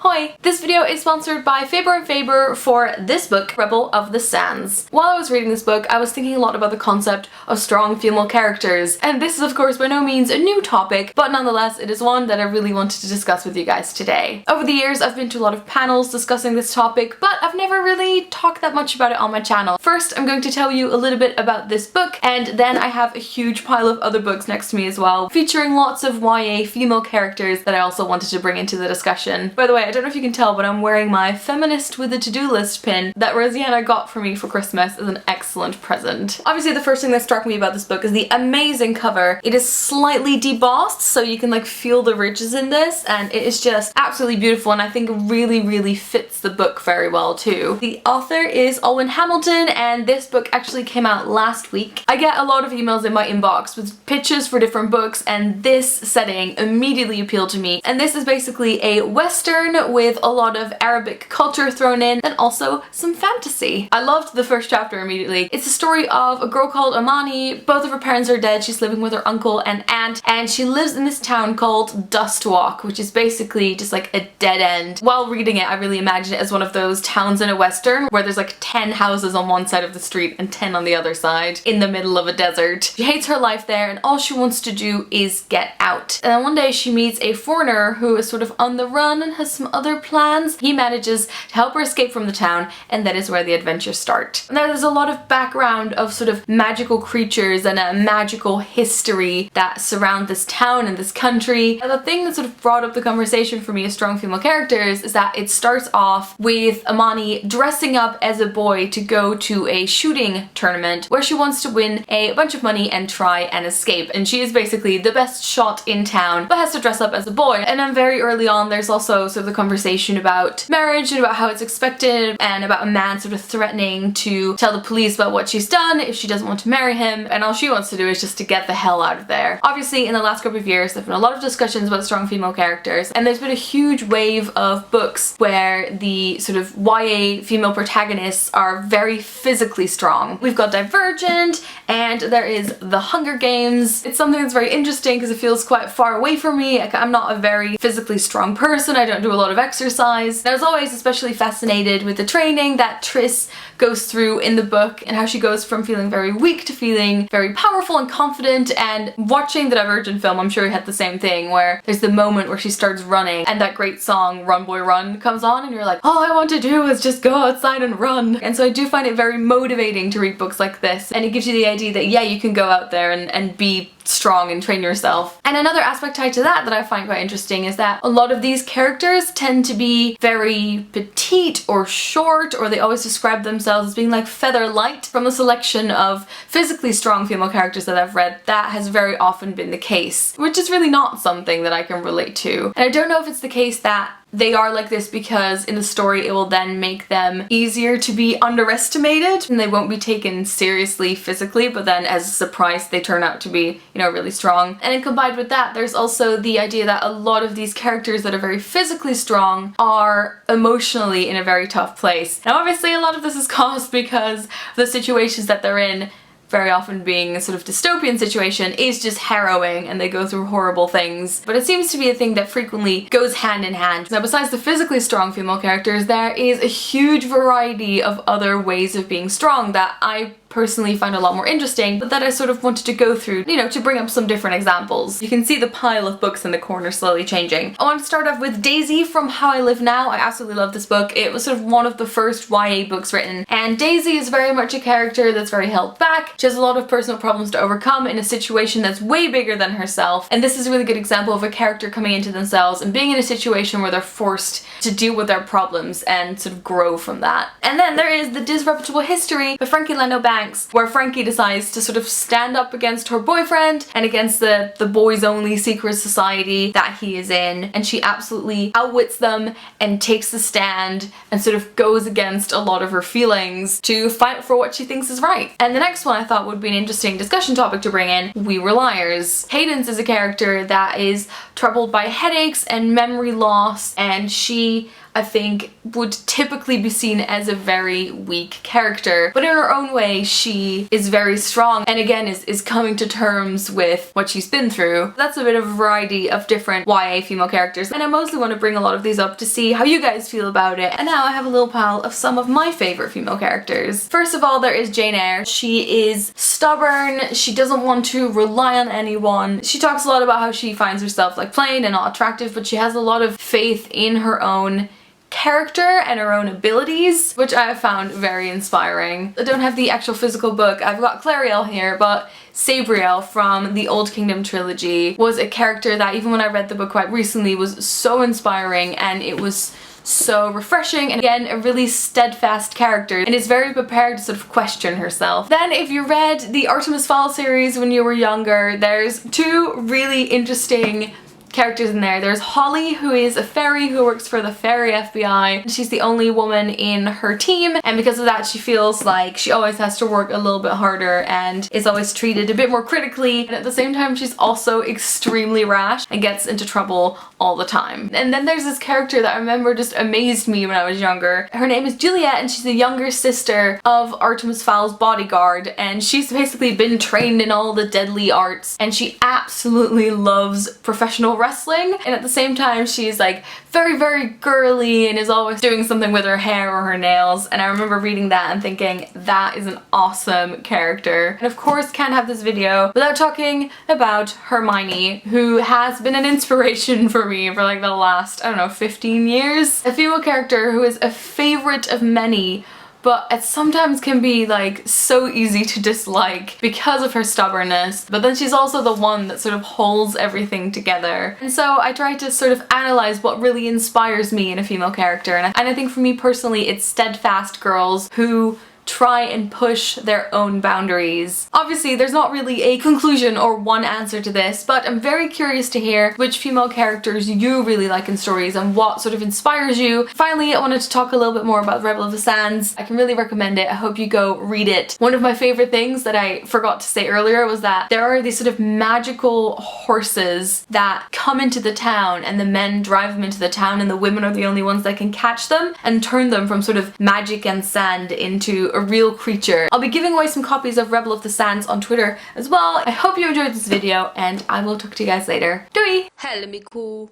Hoi! This video is sponsored by Faber & Faber for this book, Rebel of the Sands. While I was reading this book, I was thinking a lot about the concept of strong female characters, and this is of course by no means a new topic, but nonetheless it is one that I really wanted to discuss with you guys today. Over the years I've been to a lot of panels discussing this topic, but I've never really talked that much about it on my channel. First, I'm going to tell you a little bit about this book, and then I have a huge pile of other books next to me as well, featuring lots of YA female characters that I also wanted to bring into the discussion. By the way, I don't know if you can tell, but I'm wearing my feminist with a to-do list pin that Rosianna got for me for Christmas as an excellent present. Obviously the first thing that struck me about this book is the amazing cover. It is slightly debossed, so you can like feel the ridges in this, and it is just absolutely beautiful, and I think really fits the book very well too. The author is Alwyn Hamilton, and this book actually came out last week. I get a lot of emails in my inbox with pitches for different books, and this setting immediately appealed to me. And this is basically a western with a lot of Arabic culture thrown in, and also some fantasy. I loved the first chapter immediately. It's a story of a girl called Amani. Both of her parents are dead. She's living with her uncle and aunt, and she lives in this town called Dustwalk, which is basically just like a dead end. While reading it, I really imagine it as one of those towns in a western where there's like 10 houses on one side of the street and 10 on the other side in the middle of a desert. She hates her life there, and all she wants to do is get out. And then one day she meets a foreigner who is sort of on the run and has some other plans. He manages to help her escape from the town, and that is where the adventures start. Now there's a lot of background of sort of magical creatures and a magical history that surround this town and this country. And the thing that sort of brought up the conversation for me as strong female characters is that it starts off with Amani dressing up as a boy to go to a shooting tournament where she wants to win a bunch of money and try and escape. And she is basically the best shot in town, but has to dress up as a boy. And then very early on there's also sort of the conversation about marriage and about how it's expected, and about a man sort of threatening to tell the police about what she's done if she doesn't want to marry him, and all she wants to do is just to get the hell out of there. Obviously in the last couple of years there've been a lot of discussions about strong female characters, and there's been a huge wave of books where the sort of YA female protagonists are very physically strong. We've got Divergent, and there is The Hunger Games. It's something that's very interesting because it feels quite far away from me. I'm not a very physically strong person. I don't do a lot of exercise. I was always especially fascinated with the training that Triss goes through in the book, and how she goes from feeling very weak to feeling very powerful and confident. And watching the Divergent film, I'm sure you had the same thing, where there's the moment where she starts running and that great song Run Boy Run comes on, and you're like, all I want to do is just go outside and run. And so I do find it very motivating to read books like this, and it gives you the idea that yeah, you can go out there and be strong and train yourself. And another aspect tied to that I find quite interesting is that a lot of these characters tend to be very petite or short, or they always describe themselves as being like feather light. From the selection of physically strong female characters that I've read, that has very often been the case, which is really not something that I can relate to. And I don't know if it's the case that they are like this because in the story it will then make them easier to be underestimated and they won't be taken seriously physically, but then as a surprise they turn out to be, you know, really strong. And then combined with that, there's also the idea that a lot of these characters that are very physically strong are emotionally in a very tough place. Now obviously a lot of this is caused because the situations that they're in, very often being a sort of dystopian situation, is just harrowing and they go through horrible things. But it seems to be a thing that frequently goes hand in hand. Now besides the physically strong female characters, there is a huge variety of other ways of being strong that I personally find a lot more interesting, but that I sort of wanted to go through, you know, to bring up some different examples. You can see the pile of books in the corner slowly changing. I want to start off with Daisy from How I Live Now. I absolutely love this book. It was sort of one of the first YA books written, and Daisy is very much a character that's very held back. She has a lot of personal problems to overcome in a situation that's way bigger than herself, and this is a really good example of a character coming into themselves and being in a situation where they're forced to deal with their problems and sort of grow from that. And then there is The Disreputable History by Frankie Leno Banks, where Frankie decides to sort of stand up against her boyfriend and against the boys only secret society that he is in, and she absolutely outwits them and takes the stand and sort of goes against a lot of her feelings to fight for what she thinks is right. And the next one I thought would be an interesting discussion topic to bring in, We Were Liars. Cadence is a character that is troubled by headaches and memory loss, and she I think would typically be seen as a very weak character, but in her own way she is very strong and again is coming to terms with what she's been through. That's a bit of a variety of different YA female characters, and I mostly want to bring a lot of these up to see how you guys feel about it. And now I have a little pile of some of my favorite female characters. First of all, there is Jane Eyre. She is stubborn, she doesn't want to rely on anyone. She talks a lot about how she finds herself like plain and not attractive, but she has a lot of faith in her own character and her own abilities, which I have found very inspiring. I don't have the actual physical book, I've got Clariel here, but Sabriel from the Old Kingdom trilogy was a character that even when I read the book quite recently was so inspiring, and it was so refreshing, and again a really steadfast character and is very prepared to sort of question herself. Then if you read the Artemis Fowl series when you were younger, there's two really interesting characters in there. There's Holly, who is a fairy who works for the fairy FBI. She's the only woman in her team, and because of that she feels like she always has to work a little bit harder and is always treated a bit more critically, and at the same time she's also extremely rash and gets into trouble all the time. And then there's this character that I remember just amazed me when I was younger. Her name is Juliet, and she's the younger sister of Artemis Fowl's bodyguard, and she's basically been trained in all the deadly arts, and she absolutely loves professional wrestling, and at the same time she's like very girly and is always doing something with her hair or her nails. And I remember reading that and thinking that is an awesome character. And of course can't have this video without talking about Hermione, who has been an inspiration for me for like the last, I don't know, 15 years. A female character who is a favorite of many, but it sometimes can be like so easy to dislike because of her stubbornness, but then she's also the one that sort of holds everything together. And so I try to sort of analyze what really inspires me in a female character, and I think for me personally it's steadfast girls who try and push their own boundaries. Obviously there's not really a conclusion or one answer to this, but I'm very curious to hear which female characters you really like in stories and what sort of inspires you. Finally, I wanted to talk a little bit more about Rebel of the Sands. I can really recommend it. I hope you go read it. One of my favorite things that I forgot to say earlier was that there are these sort of magical horses that come into the town, and the men drive them into the town, and the women are the only ones that can catch them and turn them from sort of magic and sand into a real creature. I'll be giving away some copies of Rebel of the Sands on Twitter as well. I hope you enjoyed this video, and I will talk to you guys later. Doei! Hello, me cool.